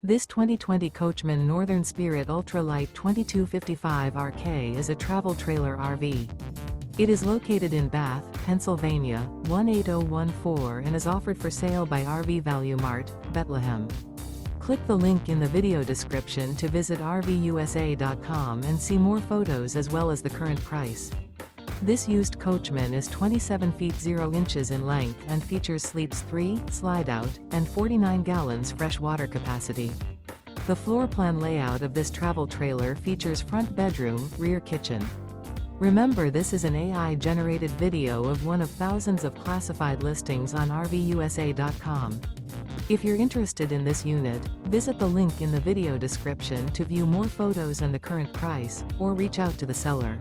This 2020 Coachmen Northern Spirit Ultralight 2255 RK is a travel trailer RV. It is located in Bath, Pennsylvania, 18014 and is offered for sale by RV Value Mart, Behtlehem. Click the link in the video description to visit RVUSA.com and see more photos as well as the current price. This used Coachman is 27 feet 0 inches in length and features sleeps 3, Slideout, and 49 gallons fresh water capacity. The floor plan layout of this travel trailer features front bedroom, rear kitchen. Remember, this is an AI-generated video of one of thousands of classified listings on RVUSA.com. If you're interested in this unit, visit the link in the video description to view more photos and the current price, or reach out to the seller.